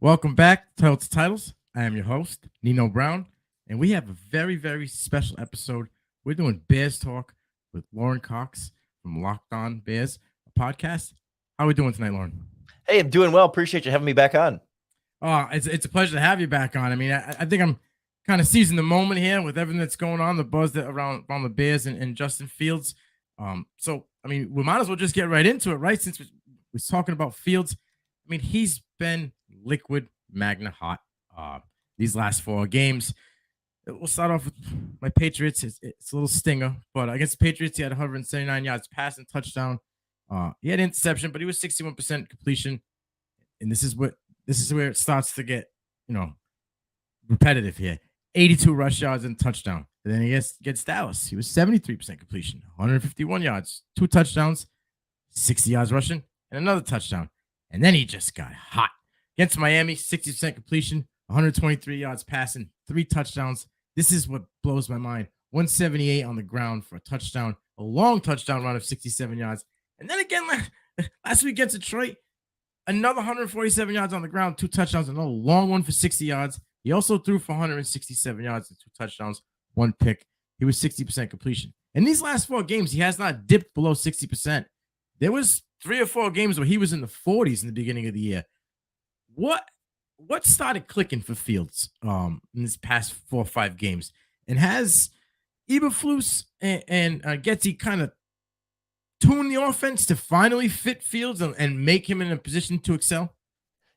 Welcome back to ToiletsToTitles. I am your host, Nino Brown, and we have a very, very special episode. We're doing Bears Talk with Lorin Cox from Locked On Bears, a podcast. How are we doing tonight, Lorin? Hey, I'm doing well. Appreciate you having me back on. Oh, it's a pleasure to have you back on. I mean, I think I'm kind of seizing the moment here with everything that's going on, the buzz that around the Bears and Justin Fields. So, I mean, we might as well just get right into it, right? Since we're talking about Fields. I mean, he's been liquid magna hot these last 4 games. We'll start off with my Patriots. It's a little stinger, but against the Patriots, he had 179 yards passing, touchdown. He had interception, but he was 61% completion. And this is where it starts to get, repetitive here. 82 rush yards and touchdown. And then he gets Dallas. He was 73% completion, 151 yards, 2 touchdowns, 60 yards rushing, and another touchdown. And then he just got hot. Against Miami, 60% completion, 123 yards passing, 3 touchdowns. This is what blows my mind. 178 on the ground for a touchdown, a long touchdown run of 67 yards. And then again, last week against Detroit, another 147 yards on the ground, 2 touchdowns, another long one for 60 yards. He also threw for 167 yards and 2 touchdowns, 1 pick. He was 60% completion. In these last 4 games, he has not dipped below 60%. There was 3 or 4 games where he was in the 40s in the beginning of the year. What started clicking for Fields in this past 4 or 5 games? And has Eberflus and Getty kind of tuned the offense to finally fit Fields and make him in a position to excel?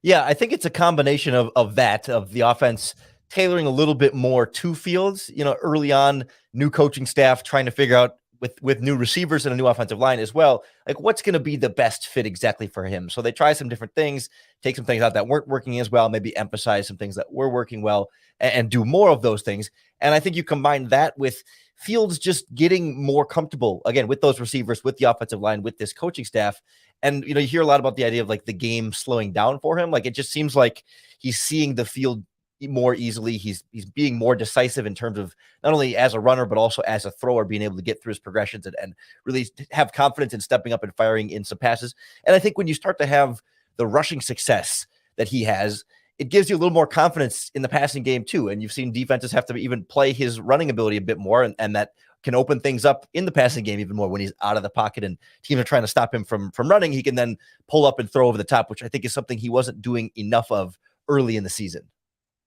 Yeah, I think it's a combination of the offense tailoring a little bit more to Fields. Early on, new coaching staff trying to figure out with new receivers and a new offensive line as well, like what's going to be the best fit exactly for him. So they try some different things, take some things out that weren't working as well, maybe emphasize some things that were working well and do more of those things. And I think you combine that with Fields just getting more comfortable, again, with those receivers, with the offensive line, with this coaching staff. And, you hear a lot about the idea of like the game slowing down for him. Like it just seems like he's seeing the field more easily. He's being more decisive in terms of not only as a runner, but also as a thrower, being able to get through his progressions and really have confidence in stepping up and firing in some passes. And I think when you start to have the rushing success that he has, it gives you a little more confidence in the passing game too. And you've seen defenses have to even play his running ability a bit more, and that can open things up in the passing game even more when he's out of the pocket and teams are trying to stop him from running. He can then pull up and throw over the top, which I think is something he wasn't doing enough of early in the season.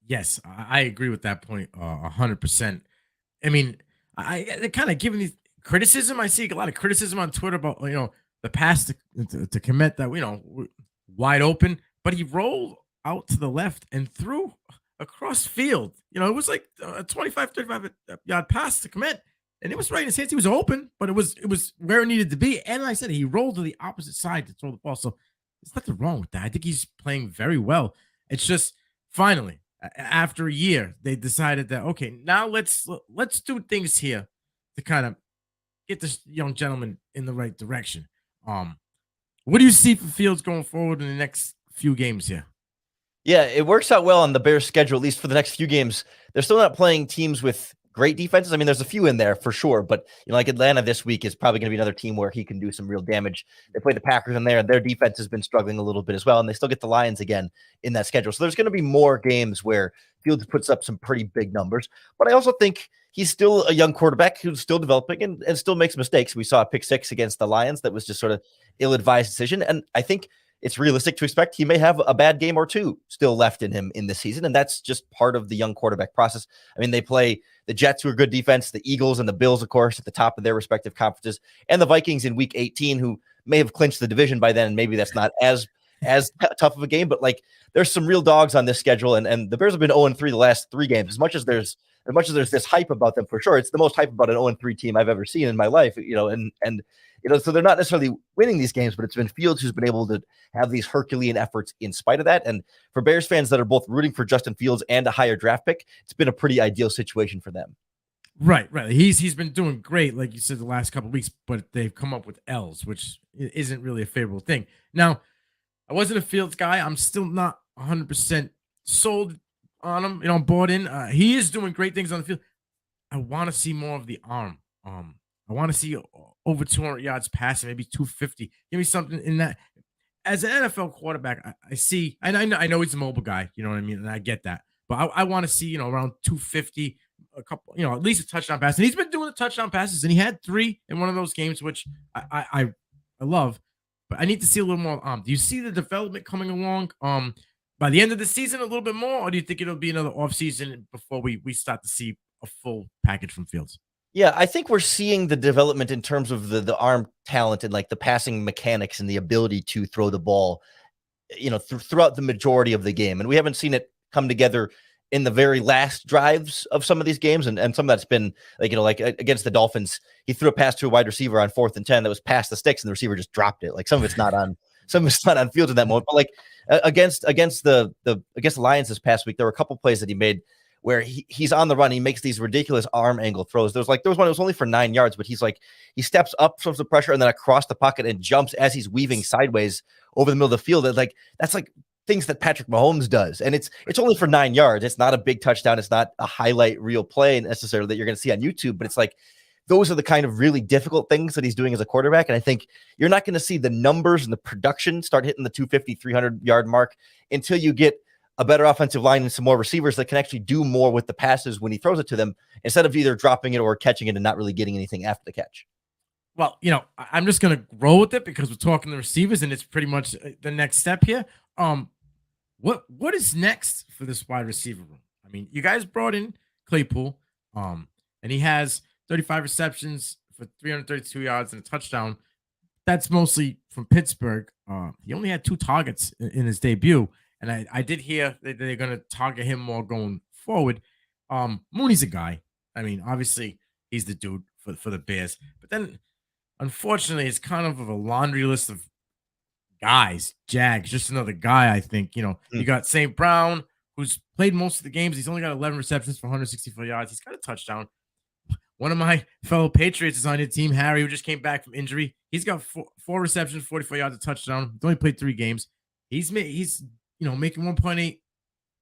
Yes, I agree with that point 100%. I mean, I kind of giving these criticism. I see a lot of criticism on Twitter about the pass to commit that wide open, but he rolled out to the left and threw across field. It was like a 25, 35 yard pass to commit, and it was right in his hands. He was open, but it was where it needed to be. And like I said, he rolled to the opposite side to throw the ball. So there's nothing wrong with that. I think he's playing very well. It's just finally, after a year, they decided that, okay, now let's do things here to kind of get this young gentleman in the right direction. What do you see for Fields going forward in the next few games here? Yeah, it works out well on the Bears' schedule, at least for the next few games. They're still not playing teams with great defenses. I mean, there's a few in there for sure, but like Atlanta this week is probably going to be another team where he can do some real damage. They play the Packers in there, and their defense has been struggling a little bit as well, and they still get the Lions again in that schedule. So there's going to be more games where Fields puts up some pretty big numbers, but I also think he's still a young quarterback who's still developing and still makes mistakes. We saw a pick 6 against the Lions that was just sort of ill-advised decision, and I think it's realistic to expect he may have a bad game or 2 still left in him in this season, and that's just part of the young quarterback process. I mean, they play the Jets, who are good defense, the Eagles and the Bills, of course, at the top of their respective conferences, and the Vikings in Week 18, who may have clinched the division by then, and maybe that's not as tough of a game, but like there's some real dogs on this schedule, and the Bears have been 0-3 the last 3 games. As much as there's this hype about them, for sure, it's the most hype about an 0-3 team I've ever seen in my life, and so they're not necessarily winning these games, but it's been Fields who's been able to have these Herculean efforts in spite of that. And for Bears fans that are both rooting for Justin Fields and a higher draft pick, it's been a pretty ideal situation for them. Right. He's been doing great, like you said, the last couple of weeks, but they've come up with L's, which isn't really a favorable thing. Now, I wasn't a Fields guy. I'm still not 100% sold on him. Bought in. He is doing great things on the field. I want to see more of the arm. I want to see over 200 yards passing, maybe 250. Give me something in that. as an NFL quarterback, I see, and I know he's a mobile guy, you know what I mean, and I get that, but I want to see, around 250, a couple, at least a touchdown pass, and he's been doing the touchdown passes, and he had 3 in one of those games, which I love, but I need to see a little more. Do you see the development coming along? By the end of the season, a little bit more, or do you think it'll be another off season before we start to see a full package from Fields? Yeah, I think we're seeing the development in terms of the arm talent and like the passing mechanics and the ability to throw the ball, throughout the majority of the game. And we haven't seen it come together in the very last drives of some of these games. And some of that's been like against the Dolphins, he threw a pass to a wide receiver on 4th and 10 that was past the sticks and the receiver just dropped it. Like some of it's not on Fields in that moment. But like against the Lions this past week, there were a couple plays that he made where he's on the run. He makes these ridiculous arm angle throws. There was one, it was only for 9 yards, but he steps up from the pressure and then across the pocket and jumps as he's weaving sideways over the middle of the field. That's like things that Patrick Mahomes does. And it's only for 9 yards. It's not a big touchdown. It's not a highlight reel play necessarily that you're going to see on YouTube, but it's like, those are the kind of really difficult things that he's doing as a quarterback. And I think you're not going to see the numbers and the production start hitting the 250, 300 yard mark until you get a better offensive line and some more receivers that can actually do more with the passes when he throws it to them, instead of either dropping it or catching it and not really getting anything after the catch. Well, I'm just going to roll with it because we're talking the receivers and it's pretty much the next step here. What is next for this wide receiver room? I mean, you guys brought in Claypool, and he has 35 receptions for 332 yards and a touchdown. That's mostly from Pittsburgh. He only had 2 targets in his debut. And I did hear that they're going to target him more going forward. Mooney's a guy. I mean, obviously, he's the dude for the Bears. But then, unfortunately, it's kind of a laundry list of guys. Jags, just another guy, I think. You got St. Brown, who's played most of the games. He's only got 11 receptions for 164 yards. He's got a touchdown. One of my fellow Patriots is on your team, Harry, who just came back from injury. He's got 4 receptions, 44 yards, a touchdown. He's only played 3 games. He's making 1.8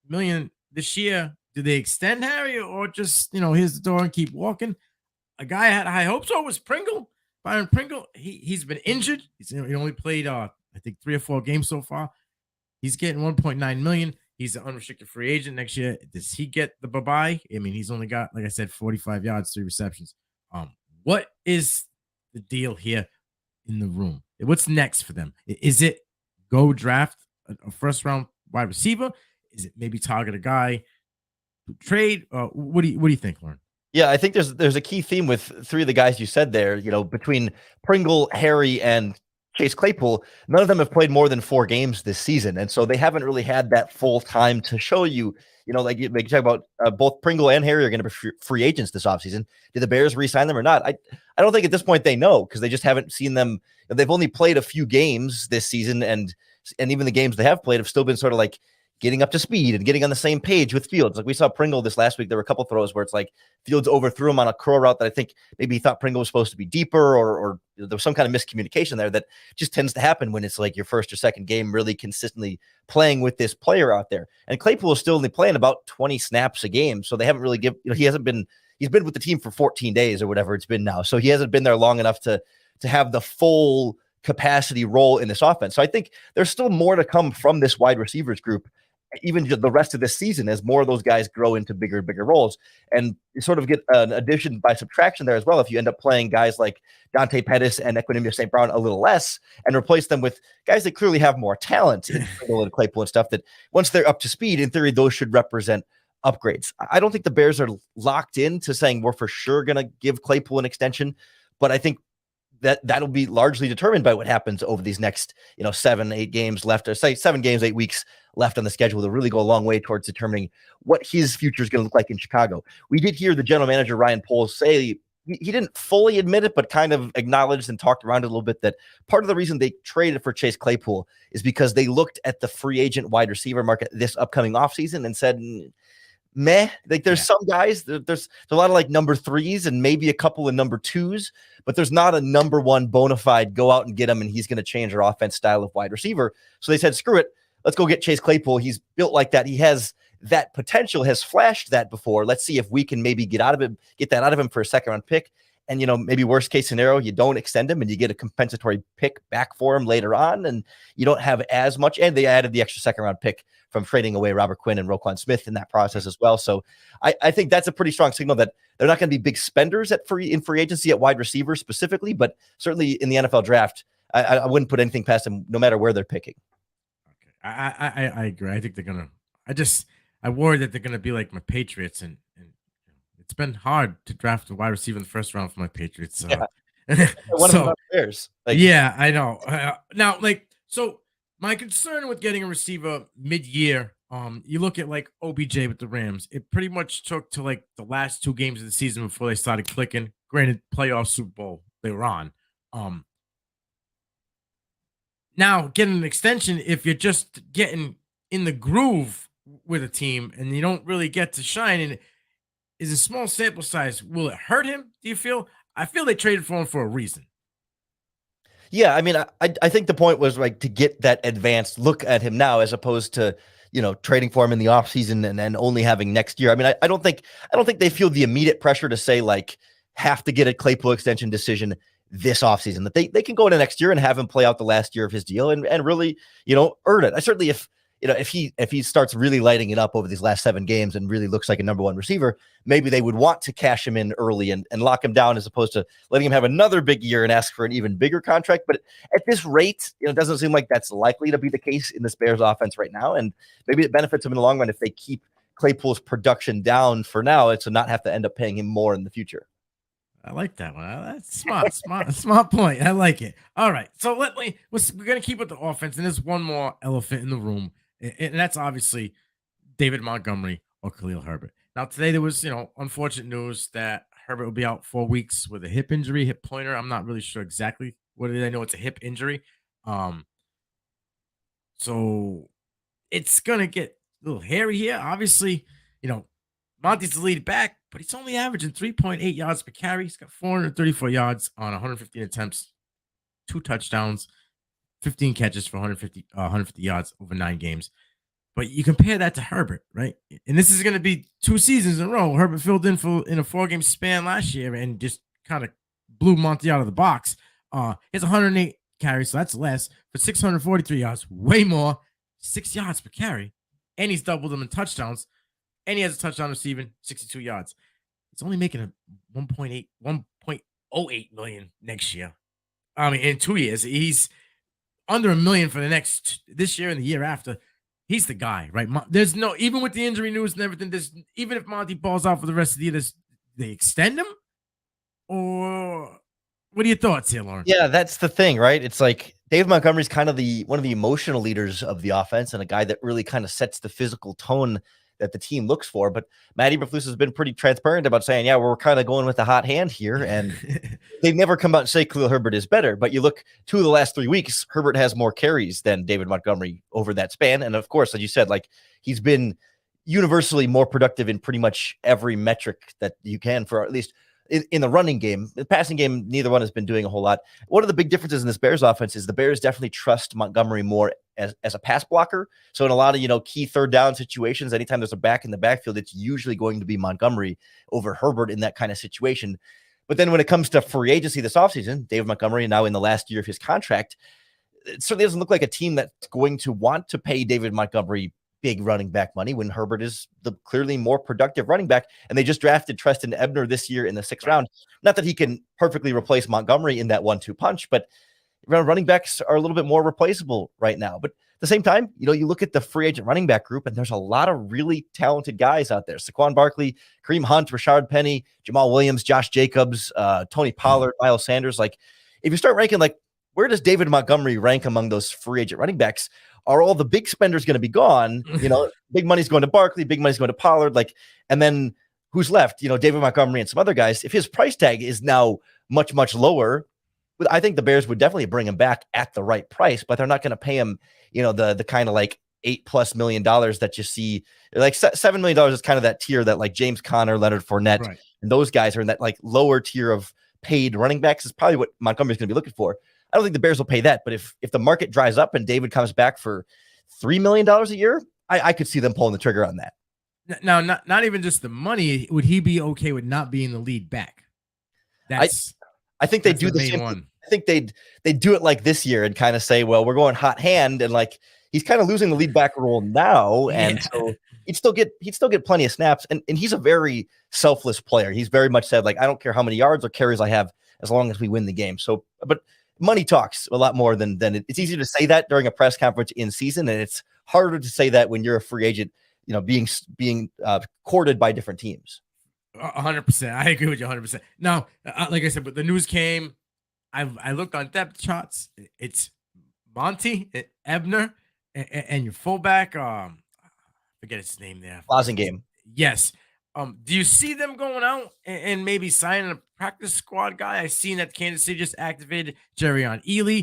million this year. Do they extend Harry or just, here's the door and keep walking? A guy I had high hopes for was Byron Pringle. He's been injured. He only played, I think 3 or 4 games so far. He's getting 1.9 million. He's an unrestricted free agent next year. Does he get the bye-bye? I mean, he's only got, like I said, 45 yards, 3 receptions. What is the deal here in the room? What's next for them? Is it go draft a first-round wide receiver? Is it maybe target a guy who trade? What do you think, Lorin? Yeah, I think there's a key theme with 3 of the guys you said there. Between Pringle, Harry, and Chase Claypool, none of them have played more than 4 games this season. And so they haven't really had that full time to show you, like you talk about both Pringle and Harry are going to be free agents this offseason. Did the Bears re-sign them or not? I don't think at this point they know, because they just haven't seen them. They've only played a few games this season, and even the games they have played have still been sort of like getting up to speed and getting on the same page with Fields. Like we saw Pringle this last week. There were a couple throws where it's like Fields overthrew him on a curl route that I think maybe he thought Pringle was supposed to be deeper, or there was some kind of miscommunication there that just tends to happen when it's like your first or second game really consistently playing with this player out there. And Claypool is still only playing about 20 snaps a game. So they haven't really he's been with the team for 14 days or whatever it's been now. So he hasn't been there long enough to have the full capacity role in this offense. So I think there's still more to come from this wide receivers group, even the rest of this season, as more of those guys grow into bigger and bigger roles. And you sort of get an addition by subtraction there as well. If you end up playing guys like Dante Pettis and Equanimeous St. Brown a little less and replace them with guys that clearly have more talent in Claypool and stuff, that once they're up to speed, in theory, those should represent upgrades. I don't think the Bears are locked into saying we're for sure going to give Claypool an extension, but I think that'll be largely determined by what happens over these next, 7-8 games left, or say 7 games, 8 weeks left on the schedule. They'll really go a long way towards determining what his future is going to look like in Chicago. We did hear the general manager, Ryan Poles, say he didn't fully admit it, but kind of acknowledged and talked around it a little bit, that part of the reason they traded for Chase Claypool is because they looked at the free agent wide receiver market this upcoming offseason and said, meh. Like there's some guys, there's a lot of like number 3s and maybe a couple of number 2s, but there's not a number 1 bona fide go out and get him and he's going to change our offense style of wide receiver. So they said, screw it. Let's go get Chase Claypool. He's built like that. He has that potential, has flashed that before. Let's see if we can maybe get that out of him for a 2nd round pick And, maybe worst case scenario, you don't extend him and you get a compensatory pick back for him later on. And you don't have as much. And they added the extra second round pick from trading away Robert Quinn and Roquan Smith in that process as well. So I think that's a pretty strong signal that they're not going to be big spenders in free agency at wide receiver specifically, but certainly in the NFL draft, I wouldn't put anything past them no matter where they're picking. Okay. I agree. I think they're going to, I worry that they're going to be like my Patriots and it's been hard to draft a wide receiver in the first round for my Patriots. Yeah. One of the Bears. Yeah, I know. Now, so my concern with getting a receiver mid-year, you look at like OBJ with the Rams. It pretty much took to like the last 2 games of the season before they started clicking. Granted, playoff Super Bowl they were on. Now getting an extension, if you're just getting in the groove with a team and you don't really get to shine, and is a small sample size. Will it hurt him? Do you feel? I feel they traded for him for a reason. Yeah, I mean, I think the point was like to get that advanced look at him now, as opposed to trading for him in the offseason and then only having next year. I mean, I don't think they feel the immediate pressure to say like have to get a Claypool extension decision this offseason. That they can go into next year and have him play out the last year of his deal and really earn it. I certainly if he starts really lighting it up over these last 7 games and really looks like a number 1 receiver, maybe they would want to cash him in early and lock him down as opposed to letting him have another big year and ask for an even bigger contract. But at this rate, it doesn't seem like that's likely to be the case in this Bears offense right now. And maybe it benefits him in the long run if they keep Claypool's production down for now and to not have to end up paying him more in the future. I like that one. That's smart point. I like it. All right. So we're going to keep with the offense. And there's one more elephant in the room. And that's obviously David Montgomery or Khalil Herbert. Now, today there was, unfortunate news that Herbert will be out 4 weeks with a hip injury, hip pointer. I'm not really sure exactly what it is. I know it's a hip injury. So it's going to get a little hairy here. Obviously, Monty's the lead back, but he's only averaging 3.8 yards per carry. He's got 434 yards on 115 attempts, 2 touchdowns, 15 catches for 150 yards over 9 games. But you compare that to Herbert, right? And this is going to be 2 seasons in a row. Herbert filled in in a 4-game span last year and just kind of blew Monty out of the box. He has 108 carries, so that's less, for 643 yards, way more, 6 yards per carry. And he's doubled them in touchdowns. And he has a touchdown receiving, 62 yards. It's only making a 1.08 million next year. I mean, in 2 years, he's under $1 million for this year and the year after. He's the guy, right? There's no, even with the injury news and everything, even if Monty balls out for the rest of the year, they extend him? Or what are your thoughts here, Lorin? Yeah, that's the thing, right? It's like Dave Montgomery's kind of one of the emotional leaders of the offense and a guy that really kind of sets the physical tone that the team looks for. But Matt Eberflus has been pretty transparent about saying, yeah, we're kind of going with the hot hand here. And they've never come out and say Khalil Herbert is better. But you look 2 of the last 3 weeks, Herbert has more carries than David Montgomery over that span. And of course, as you said, like he's been universally more productive in pretty much every metric that you can, for at least in the running game. The passing game, neither one has been doing a whole lot. One of the big differences in this Bears offense is the Bears definitely trust Montgomery more as a pass blocker. So in a lot of, key 3rd down situations, anytime there's a back in the backfield, it's usually going to be Montgomery over Herbert in that kind of situation. But then when it comes to free agency this offseason, David Montgomery now in the last year of his contract, it certainly doesn't look like a team that's going to want to pay David Montgomery big running back money when Herbert is the clearly more productive running back. And they just drafted Treston Ebner this year in the 6th round. Not that he can perfectly replace Montgomery in that 1-2 punch, but running backs are a little bit more replaceable right now. But at the same time, you look at the free agent running back group and there's a lot of really talented guys out there. Saquon Barkley, Kareem Hunt, Rashard Penny, Jamal Williams, Josh Jacobs, Tony Pollard, Miles Sanders. Like if you start ranking, like where does David Montgomery rank among those free agent running backs? Are all the big spenders going to be gone? Big money's going to Barkley, big money's going to Pollard, and then who's left? David Montgomery and some other guys. If his price tag is now much, much lower, I think the Bears would definitely bring him back at the right price, but they're not going to pay him, the kind of like $8+ million that you see. Like $7 million is kind of that tier that like James Conner, Leonard Fournette, right, and those guys are in that like lower tier of paid running backs is probably what Montgomery's going to be looking for. I don't think the Bears will pay that, but if the market dries up and David comes back for $3 million a year, I could see them pulling the trigger on that. Now, not even just the money. Would he be okay with not being the lead back? That's I think they that's do the the main same. one. I think they'd do it like this year and kind of say, well, we're going hot hand, and like he's kind of losing the lead back role now, and Yeah. so he'd still get plenty of snaps, and he's a very selfless player. He's very much said like, I don't care how many yards or carries I have as long as we win the game. So, but money talks a lot more than it's easier to say that during a press conference in season, and it's harder to say that when you're a free agent, being courted by different teams. 100%. I agree with you 100%. Now, like I said, but the news came. I looked on depth charts. It's Monty, Ebner, and your fullback. Forget his name there. Game. Yes. Do you see them going out and maybe signing a practice squad guy? I seen that Kansas City just activated Jerry on Ely.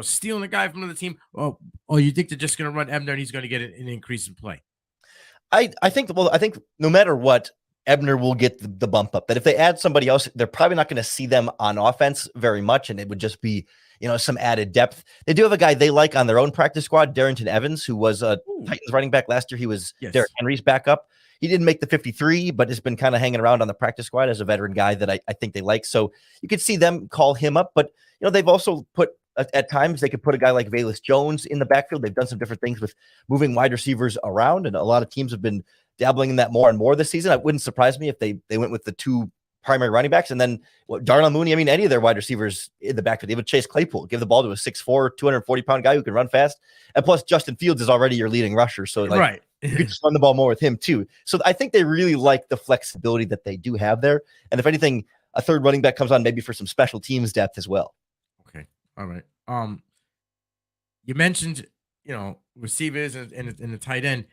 Stealing a guy from another team. Or you think they're just going to run Ebner and he's going to get an increase in play? I think no matter what, Ebner will get the bump up. That if they add somebody else, they're probably not going to see them on offense very much, and it would just be some added depth. They do have a guy they like on their own practice squad, Darrington Evans, who was a Titans running back last year. He was Derrick Henry's backup. He didn't make the 53, but has been kind of hanging around on the practice squad as a veteran guy that I think they like. So you could see them call him up, but they've also put at times they could put a guy like Velus Jones in the backfield. They've done some different things with moving wide receivers around, and a lot of teams have been dabbling in that more and more this season. It wouldn't surprise me if they went with the two primary running backs and then Darnell Mooney. I mean, any of their wide receivers in the backfield. They would Chase Claypool, give the ball to a 6'4", 240-pound guy who can run fast. And plus, Justin Fields is already your leading rusher. So right. You could just run the ball more with him too. So I think they really like the flexibility that they do have there. And if anything, a third running back comes on maybe for some special teams depth as well. Okay. All right. You mentioned, receivers and the tight end.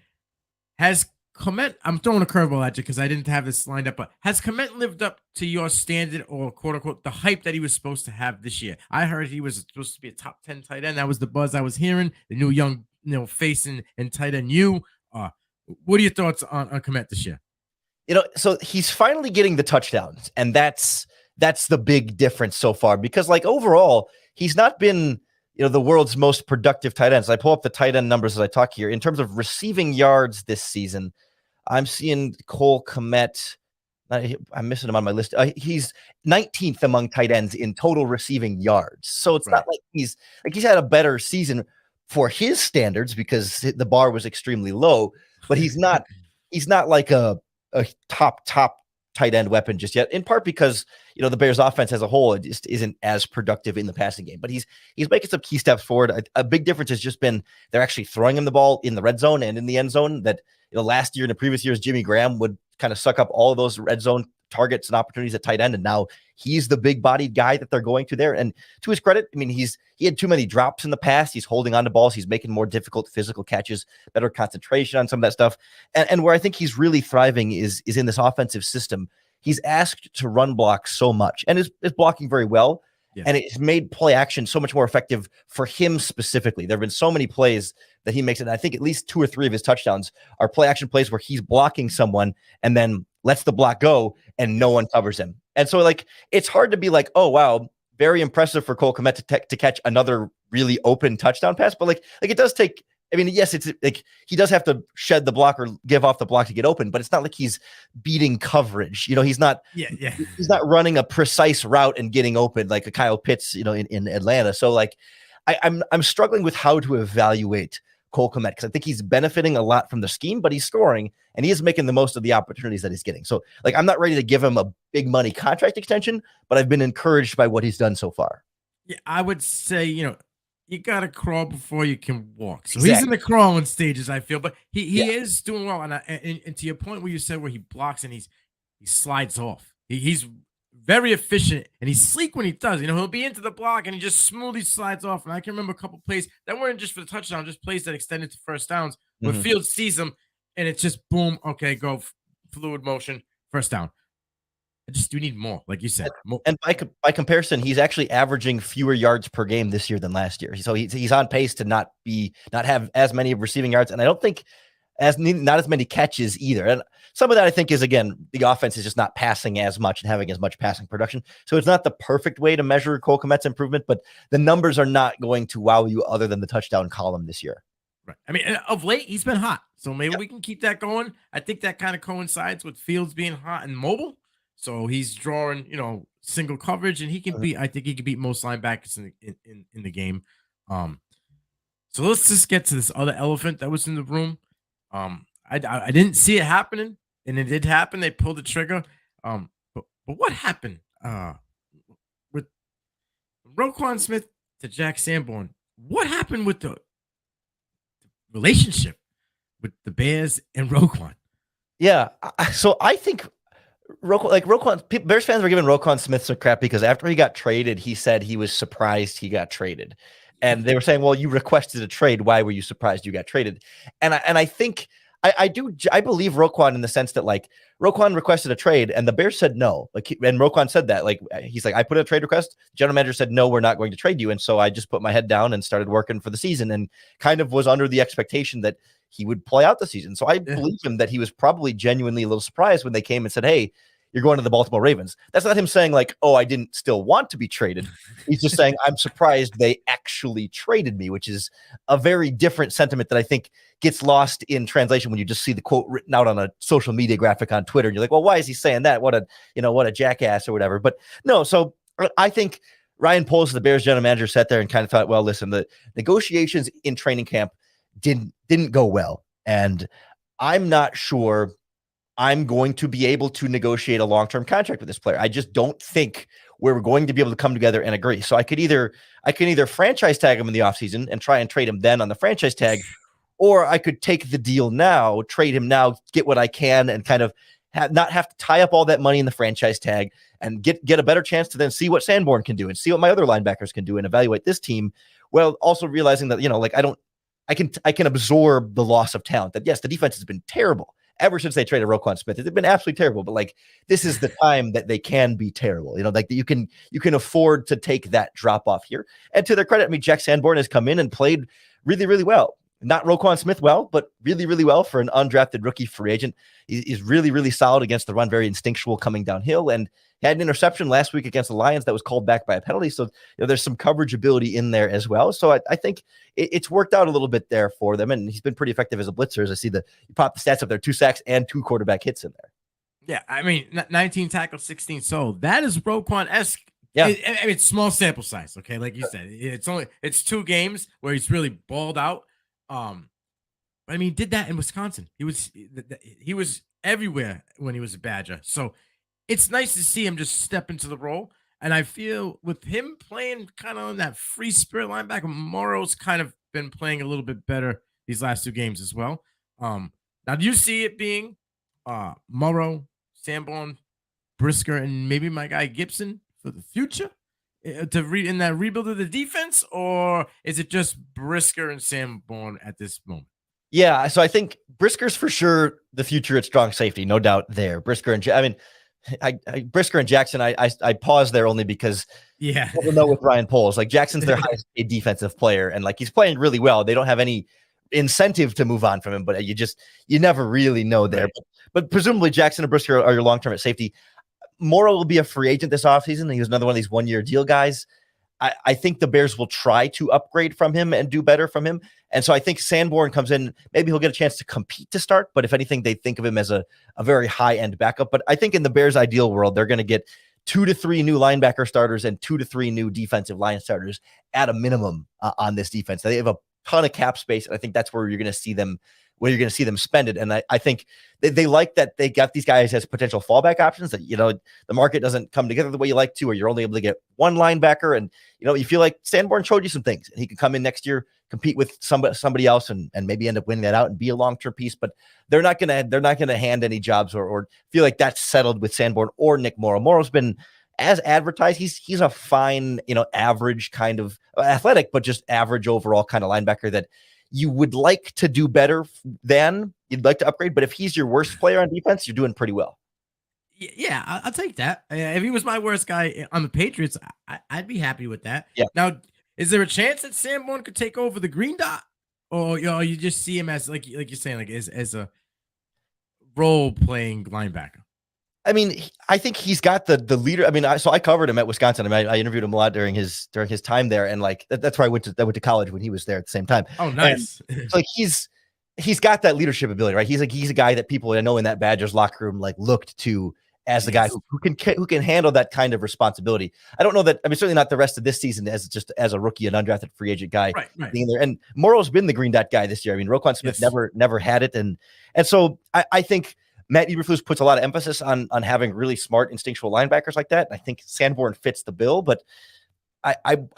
Has Clement, I'm throwing a curveball at you because I didn't have this lined up, but has Clement lived up to your standard or quote unquote the hype that he was supposed to have this year? I heard he was supposed to be a top 10 tight end. That was the buzz I was hearing. The new young, face and tight end. What are your thoughts on Clement this year? So he's finally getting the touchdowns, and that's the big difference so far, because overall, he's not been the world's most productive tight ends. I pull up the tight end numbers as I talk here. In terms of receiving yards this season, I'm seeing Cole Kmet. I'm missing him on my list. He's 19th among tight ends in total receiving yards. So it's not like he's had a better season for his standards because the bar was extremely low, but he's not like a top tight end weapon just yet, in part because the Bears offense as a whole just isn't as productive in the passing game, but he's making some key steps forward. A big difference has just been they're actually throwing him the ball in the red zone and in the end zone. That last year and the previous years, Jimmy Graham would kind of suck up all of those red zone targets and opportunities at tight end, and now he's the big bodied guy that they're going to there. And to his credit, I mean, he had too many drops in the past. He's holding on to balls. He's making more difficult physical catches, better concentration on some of that stuff. And where I think he's really thriving is in this offensive system. He's asked to run block so much and is blocking very well. Yeah. And it's made play action so much more effective for him specifically. There have been so many plays that he makes it. And I think at least 2 or 3 of his touchdowns are play action plays where he's blocking someone and then lets the block go and no one covers him. And so it's hard to be like, oh, wow, very impressive for Cole Kmet to catch another really open touchdown pass. But it does take, I mean, yes, it's he does have to shed the block or give off the block to get open, but it's not like he's beating coverage. He's not he's not running a precise route and getting open like a Kyle Pitts, in Atlanta. So I'm struggling with how to evaluate Cole Kmet because I think he's benefiting a lot from the scheme, but he's scoring and he is making the most of the opportunities that he's getting. So I'm not ready to give him a big money contract extension, but I've been encouraged by what he's done so far. Yeah, I would say, you got to crawl before you can walk. So he's in the crawling stages, I feel, but he is doing well. And to your point where you said where he blocks and he slides off, he's very efficient and he's sleek when he does. He'll be into the block and he just smoothly slides off. And I can remember a couple plays that weren't just for the touchdown, just plays that extended to first downs where Fields sees them and it's just boom, okay, go fluid motion, first down. You need more, like you said. And by comparison, he's actually averaging fewer yards per game this year than last year. So he's on pace to not have as many receiving yards, and I don't think not as many catches either. And some of that I think is, again, the offense is just not passing as much and having as much passing production. So it's not the perfect way to measure Cole Kmet's improvement, but the numbers are not going to wow you other than the touchdown column this year. Right. I mean, of late he's been hot, so maybe we can keep that going. I think that kind of coincides with Fields being hot and mobile. So he's drawing, single coverage, and he can Mhm. beat. I think he can beat most linebackers in the game. Um, so let's just get to this other elephant that was in the room. I didn't see it happening, and it did happen. They pulled the trigger. But what happened? With Roquan Smith to Jack Sanborn, what happened with the relationship with the Bears and Roquan? Yeah. So I think Roquan, Bears fans were giving Roquan Smith some crap because after he got traded, he said he was surprised he got traded. And they were saying, well, you requested a trade. Why were you surprised you got traded? And I think I believe Roquan in the sense that like Roquan requested a trade and the Bears said no. And Roquan said that he's like, I put a trade request. General manager said, no, we're not going to trade you. And so I just put my head down and started working for the season and kind of was under the expectation that he would play out the season. So I believe him that he was probably genuinely a little surprised when they came and said, hey, you're going to the Baltimore Ravens. That's not him saying like, oh, I didn't still want to be traded. He's just saying, I'm surprised they actually traded me, which is a very different sentiment that I think gets lost in translation when you just see the quote written out on a social media graphic on Twitter. And you're like, well, why is he saying that? What a jackass or whatever. But no, so I think Ryan Poles, the Bears general manager, sat there and kind of thought, well, listen, the negotiations in training camp didn't go well. And I'm not sure I'm going to be able to negotiate a long-term contract with this player. I just don't think we're going to be able to come together and agree. So I can either franchise tag him in the offseason and try and trade him then on the franchise tag, or I could take the deal now, trade him now, get what I can, and kind of not have to tie up all that money in the franchise tag and get a better chance to then see what Sanborn can do and see what my other linebackers can do and evaluate this team. Well, also realizing that, I can absorb the loss of talent. That yes, the defense has been terrible ever since they traded Roquan Smith. It's been absolutely terrible, but this is the time that they can be terrible. You can afford to take that drop off here. And to their credit, I mean, Jack Sanborn has come in and played really, really well. Not Roquan Smith well, but really, really well for an undrafted rookie free agent. He's really, really solid against the run, very instinctual coming downhill, and had an interception last week against the Lions that was called back by a penalty. So there's some coverage ability in there as well. So I think it's worked out a little bit there for them, and he's been pretty effective as a blitzer. As I see you pop the stats up there, 2 sacks and 2 quarterback hits in there. Yeah, I mean, 19 tackles, 16 sold. That is Roquan-esque. Yeah, I mean, it's small sample size. Okay, like you said, it's 2 games where he's really balled out. But I mean, he did that in Wisconsin. He was everywhere when he was a Badger. So it's nice to see him just step into the role. And I feel with him playing kind of on that free spirit linebacker, Morrow's kind of been playing a little bit better these last 2 games as well. Now do you see it being Morrow, Sanborn, Brisker, and maybe my guy Gibson for the future in that rebuild of the defense, or is it just Brisker and Sanborn at this moment? Yeah, so I think Brisker's for sure the future at strong safety, no doubt there. Brisker and Brisker and Jackson, I pause there only because I don't know with Ryan Poles. Jackson's their highest paid defensive player, and he's playing really well. They don't have any incentive to move on from him, but you never really know there. Right. But presumably Jackson and Brisker are your long-term at safety. Morrow will be a free agent this offseason. He was another one of these 1-year deal guys. I think the Bears will try to upgrade from him and do better from him. And so I think Sanborn comes in, maybe he'll get a chance to compete to start, but if anything, they think of him as a very high-end backup. But I think in the Bears' ideal world, they're going to get 2 to 3 new linebacker starters and 2 to 3 new defensive line starters at a minimum on this defense. They have a ton of cap space, and I think that's where you're going to see them spend it. And I think they like that they got these guys as potential fallback options, that, the market doesn't come together the way you like to, or you're only able to get one linebacker. And, you feel like Sanborn showed you some things, and he can come in next year, compete with somebody else and maybe end up winning that out and be a long-term piece. But they're not going to hand any jobs or feel like that's settled with Sanborn or Nick Morrow. Morrow's been, as advertised, he's a fine, average kind of athletic, but just average overall kind of linebacker that you would like to do better than, you'd like to upgrade. But if he's your worst player on defense, you're doing pretty well. Yeah, I'll take that. If he was my worst guy on the Patriots, I'd be happy with that. Yeah. Now, is there a chance that Sanborn could take over the green dot, or you just see him as like you're saying, as a role playing linebacker? I mean, I think he's got the leader. I mean, I covered him at Wisconsin. I mean, I interviewed him a lot during his time there, and that's where I went to college when he was there at the same time. Oh, nice. So he's got that leadership ability, right? He's a guy that people I know in that Badgers locker room looked to as the guy who can handle that kind of responsibility. I don't know that. I mean, certainly not the rest of this season as just as a rookie, an undrafted free agent guy being there. And Morrow's been the green dot guy this year. I mean, Roquan Smith never had it, and so I think Matt Eberflus puts a lot of emphasis on having really smart instinctual linebackers like that. I think Sanborn fits the bill, but I'd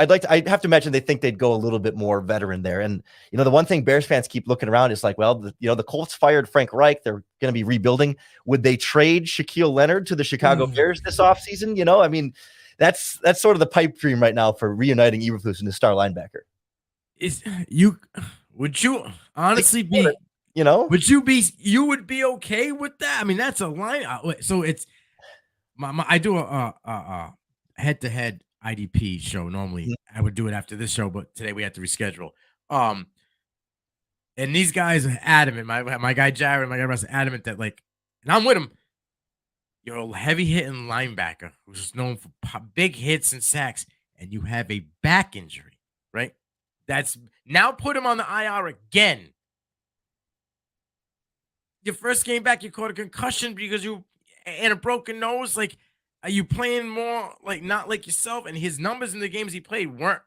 have to imagine they think they'd go a little bit more veteran there. And, the one thing Bears fans keep looking around is like, well, the Colts fired Frank Reich. They're going to be rebuilding. Would they trade Shaquille Leonard to the Chicago Bears this offseason? I mean, that's sort of the pipe dream right now for reuniting Eberflus and his star linebacker. Would you honestly be, you would be okay with that? I mean, that's a line. So it's I do a head-to-head IDP show. Normally I would do it after this show, but today we had to reschedule. And these guys are adamant. My guy Jared, my guy Russ, adamant that and I'm with him. You're a heavy hitting linebacker who's known for big hits and sacks, and you have a back injury, right? That's now put him on the IR again. Your first game back, you caught a concussion because you and a broken nose. Are you playing more not like yourself? And his numbers in the games he played weren't.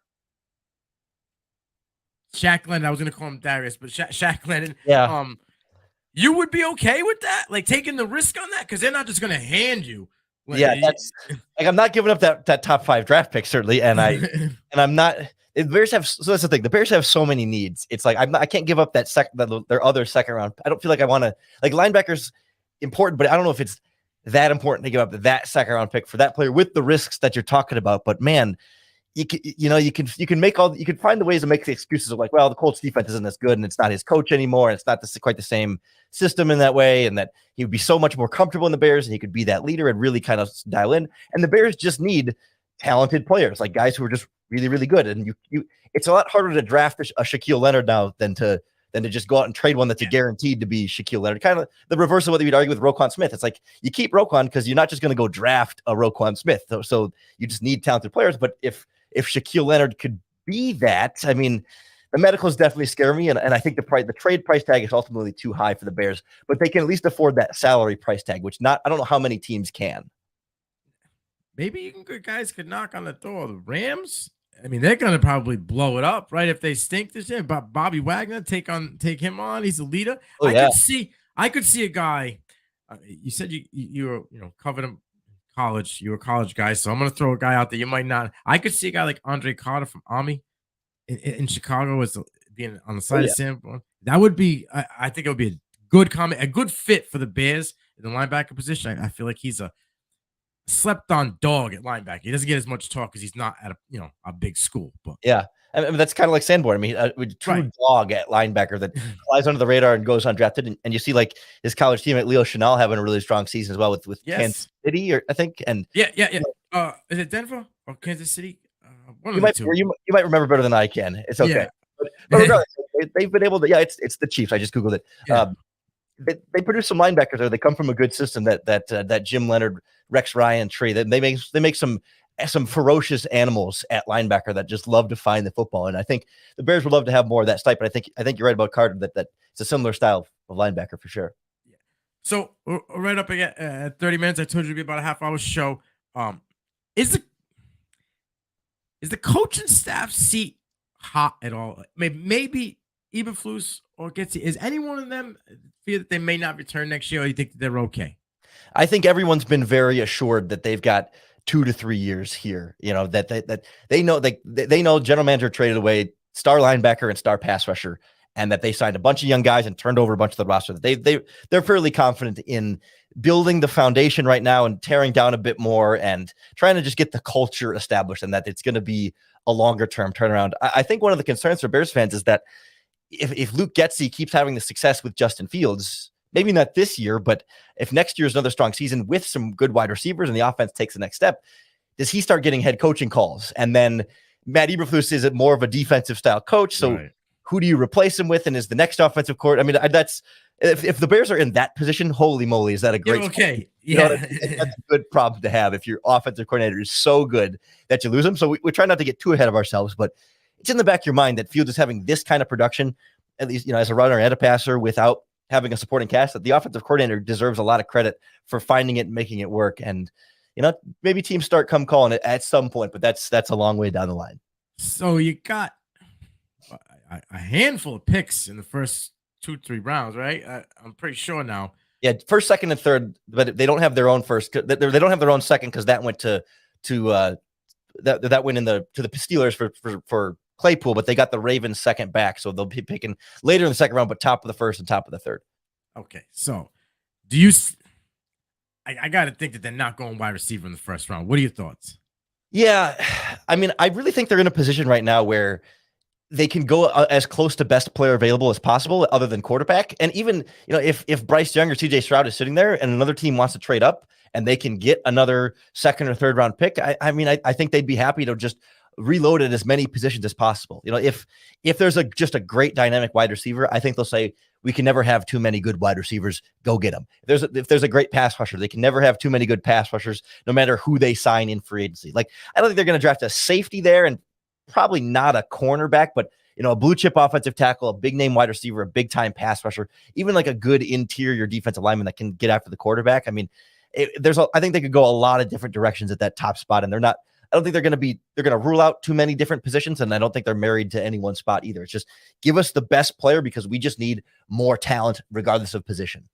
Shaq Leonard, I was gonna call him Darius, but Shaq Leonard. Yeah. You would be okay with that, taking the risk on that, because they're not just gonna hand you. That's I'm not giving up that top 5 draft pick certainly, and I'm not. The Bears have that's the thing. The Bears have so many needs. It's I can't give up their other second round. I don't feel like I want to linebackers important, but I don't know if it's that important to give up that second round pick for that player with the risks that you're talking about. But man, you can find the ways to make the excuses of well, the Colts defense isn't as good and it's not his coach anymore. And it's not quite the same system in that way. And that he would be so much more comfortable in the Bears and he could be that leader and really kind of dial in. And the Bears just need talented players, guys who are just really, really good. And it's a lot harder to draft a Shaquille Leonard now than to just go out and trade one that's guaranteed to be Shaquille Leonard. Kind of the reverse of what you'd argue with Roquan Smith. It's you keep Roquan because you're not just going to go draft a Roquan Smith. So you just need talented players. But if Shaquille Leonard could be that, I mean, the medicals definitely scare me. And I think the trade price tag is ultimately too high for the Bears, but they can at least afford that salary price tag, which I don't know how many teams can. Maybe guys could knock on the door of the Rams. I mean, they're going to probably blow it up, right? If they stink this year, but Bobby Wagner, take him on. He's a leader. I could see a guy. You said you were covered him college. You were a college guy, so I'm going to throw a guy out there. You might not. I could see a guy like Andre Carter from Army in Chicago as being on the side of Sanborn. That would be. I think it would be a good comment, a good fit for the Bears in the linebacker position. I feel like he's a slept on dog at linebacker. He doesn't get as much talk because he's not at a big school. But yeah, I mean, that's kind of like Sanborn. I mean, a true dog at linebacker that flies under the radar and goes undrafted. And you see his college teammate Leo Chenal having a really strong season as well with Kansas City, I think. And yeah. Is it Denver or Kansas City? You might remember better than I can. It's okay. Yeah. But regardless, they've been able to. Yeah, it's the Chiefs. I just googled it. Yeah. They produce some linebackers there. They come from a good system that Jim Leonard, Rex Ryan tree. That they make some ferocious animals at linebacker that just love to find the football. And I think the Bears would love to have more of that type. But I think you're right about Carter that it's a similar style of linebacker for sure. Yeah. So we're right up again at 30 minutes. I told you to be about a half-hour show. Is the coaching staff seat hot at all? Maybe Eberflus or Getsy. Is any one of them fear that they may not return next year, or you think that they're okay? I think everyone's been very assured that they've got 2 to 3 years here. That they know general manager traded away star linebacker and star pass rusher, and that they signed a bunch of young guys and turned over a bunch of the roster. They're fairly confident in building the foundation right now and tearing down a bit more and trying to just get the culture established, and that it's going to be a longer term turnaround. I think one of the concerns for Bears fans is that if Luke Getsy keeps having the success with Justin Fields, maybe not this year, but if next year is another strong season with some good wide receivers and the offense takes the next step, does he start getting head coaching calls? And then Matt Eberflus is more of a defensive style coach. So who do you replace him with? And is the next offensive court? I mean, that's if the Bears are in that position, holy moly, is that a great? Okay, yeah, that's a good problem to have if your offensive coordinator is so good that you lose him. So we try not to get too ahead of ourselves, but it's in the back of your mind that Fields is having this kind of production, at least as a runner and a passer, without having a supporting cast, that the offensive coordinator deserves a lot of credit for finding it and making it work. And, maybe teams start calling it at some point, but that's a long way down the line. So you got a handful of picks in the first 2-3 rounds, right? I'm pretty sure now. Yeah, first, second, and third, but they don't have their own first. They don't have their own second because that went to that went to the Steelers for Claypool, but they got the Ravens second back, so they'll be picking later in the second round, but top of the first and top of the third. Okay, so do you? I got to think that they're not going wide receiver in the first round. What are your thoughts? Yeah, I mean, I really think they're in a position right now where they can go as close to best player available as possible, other than quarterback. And even, if Bryce Young or CJ Stroud is sitting there and another team wants to trade up and they can get another second or third round pick, I think they'd be happy to just reload at as many positions as possible. If there's just a great dynamic wide receiver, I think they'll say, we can never have too many good wide receivers. Go get them. If there's a great pass rusher, they can never have too many good pass rushers, no matter who they sign in free agency. Like, I don't think they're going to draft a safety there, and probably not a cornerback, but a blue chip offensive tackle, a big name wide receiver, a big time pass rusher, even like a good interior defensive lineman that can get after the quarterback. I mean, I think they could go a lot of different directions at that top spot, and I don't think they're going to rule out too many different positions. And I don't think they're married to any one spot either. It's just, give us the best player because we just need more talent regardless of position.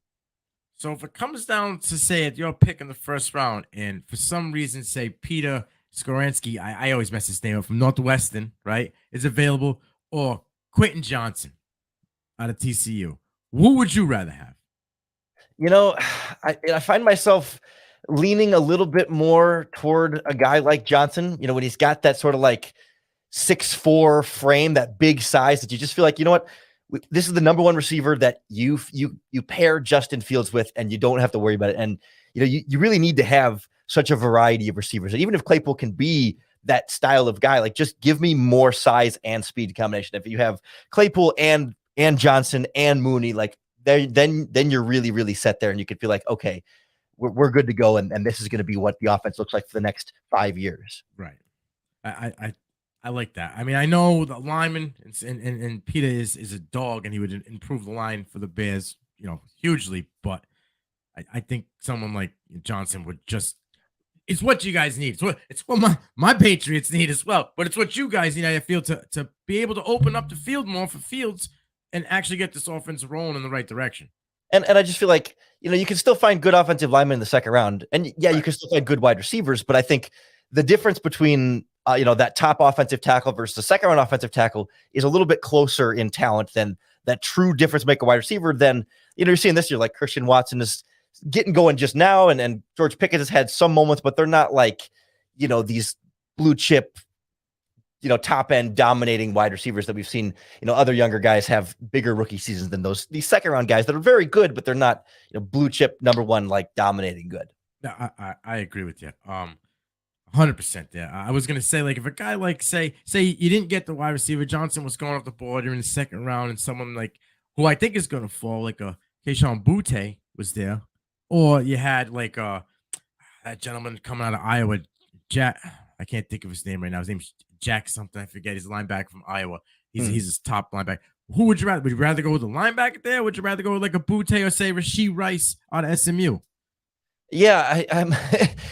So if it comes down to, say, at your pick in the first round, and for some reason, say Peter Skoransky, I always mess his name up, from Northwestern, right, is available, or Quentin Johnson out of TCU, who would you rather have? I find myself leaning a little bit more toward a guy like Johnson, when he's got that sort of like 6'4" frame, that big size, that you just feel like, this is the number one receiver that you pair Justin Fields with, and you don't have to worry about it. And, you really need to have such a variety of receivers. And even if Claypool can be that style of guy, like, just give me more size and speed combination. If you have Claypool and Johnson and Mooney, like, then you're really, really set there, and you could feel like, okay, we're good to go. And this is going to be what the offense looks like for the next 5 years. Right. I like that. I mean, I know the lineman and Peter is a dog, and he would improve the line for the Bears, hugely. But I think someone like Johnson would just, it's what you guys need. It's what my Patriots need as well. But it's what you guys need, I feel, to be able to open up the field more for Fields and actually get this offense rolling in the right direction. And I just feel like, you can still find good offensive linemen in the second round. And yeah, right, you can still find good wide receivers. But I think the difference between, that top offensive tackle versus the second round offensive tackle is a little bit closer in talent than that true difference maker wide receiver. Then, you're seeing this year, like Christian Watson is getting going just now. And George Pickens has had some moments, but they're not like, these blue chip, top end dominating wide receivers that we've seen, other younger guys have bigger rookie seasons than these second round guys that are very good, but they're not, blue chip number one, like dominating good. Yeah, I agree with you. 100% there. I was going to say, like, if a guy like, say you didn't get the wide receiver, Johnson was going off the board, you're in the second round, and someone like, who I think is going to fall, like a Keyshawn Butte was there, or you had like that gentleman coming out of Iowa, Jack, I can't think of his name right now. His name's Jack something. I forget. He's a linebacker from Iowa. He's his top linebacker. Who would you rather? Would you rather go with a linebacker there? Or would you rather go with like a Butte or say Rashee Rice out of SMU? Yeah,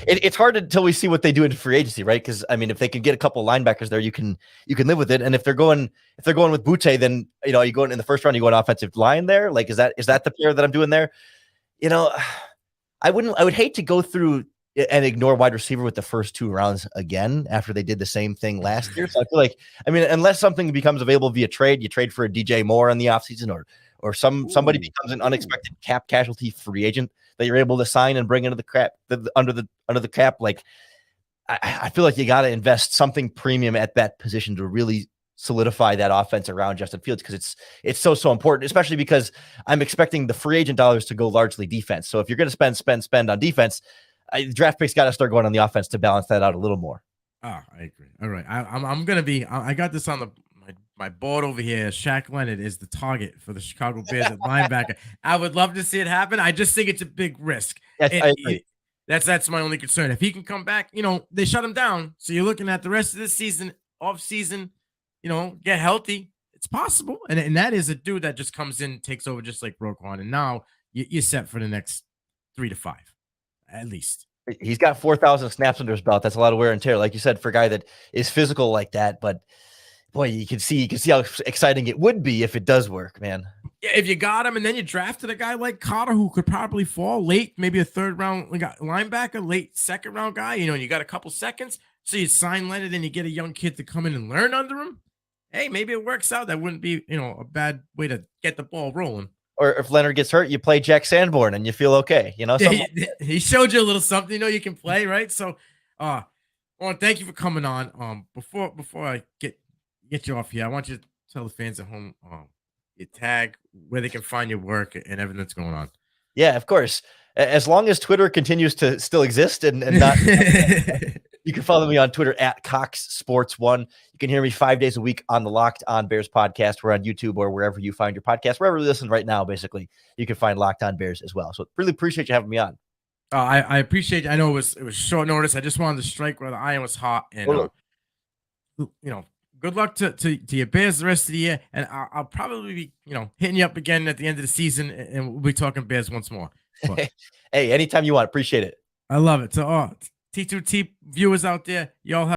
it's hard until we see what they do in free agency, right? Because I mean, if they could get a couple of linebackers there, you can live with it. And if they're going with Butte, then you go in the first round, you go an offensive line there. Like, is that the pair that I'm doing there? I would hate to go through and ignore wide receiver with the first 2 rounds again after they did the same thing last year. So I feel like, unless something becomes available via trade, you trade for a DJ Moore in the offseason, or somebody becomes an unexpected cap casualty free agent that you're able to sign and bring into under the cap. Like, I feel like you got to invest something premium at that position to really solidify that offense around Justin Fields, because it's so important, especially because I'm expecting the free agent dollars to go largely defense. So if you're going to spend on defense, draft picks got to start going on the offense to balance that out a little more. Oh, I agree. All right. I'm going to be, I got this on my board over here. Shaq Leonard is the target for the Chicago Bears at linebacker. I would love to see it happen. I just think it's a big risk. Yes, I agree. That's my only concern. If he can come back, they shut him down. So you're looking at the rest of this season, off season, get healthy. it's possible. And that is a dude that just comes in, takes over just like Roquan. And now you're set for the next 3 to 5, at least. He's got 4,000 snaps under his belt. That's a lot of wear and tear, like you said, for a guy that is physical like that. But boy, you can see how exciting it would be if it does work, man. Yeah, if you got him and then you drafted a guy like Carter who could probably fall late, maybe a 3rd round linebacker, late 2nd round guy, and you got a couple seconds. So you sign Leonard and you get a young kid to come in and learn under him. Hey, maybe it works out. That wouldn't be, a bad way to get the ball rolling. Or if Leonard gets hurt, you play Jack Sanborn and you feel okay. Yeah, he showed you a little something. You can play, right? So, well, thank you for coming on. Before I get you off here, I want you to tell the fans at home your tag, where they can find your work and everything that's going on. Yeah, of course. As long as Twitter continues to still exist and not, you can follow me on Twitter at CoxSports1. You can hear me 5 days a week on the Locked On Bears podcast. We're on YouTube or wherever you find your podcast, wherever you listen right now, basically, you can find Locked On Bears as well. So really appreciate you having me on. I appreciate it. I know it was short notice. I just wanted to strike where the iron was hot. And, good luck to your Bears the rest of the year. And I'll probably be, hitting you up again at the end of the season, and we'll be talking Bears once more. But, hey, anytime you want. Appreciate it. I love it. So, T2T viewers out there, y'all have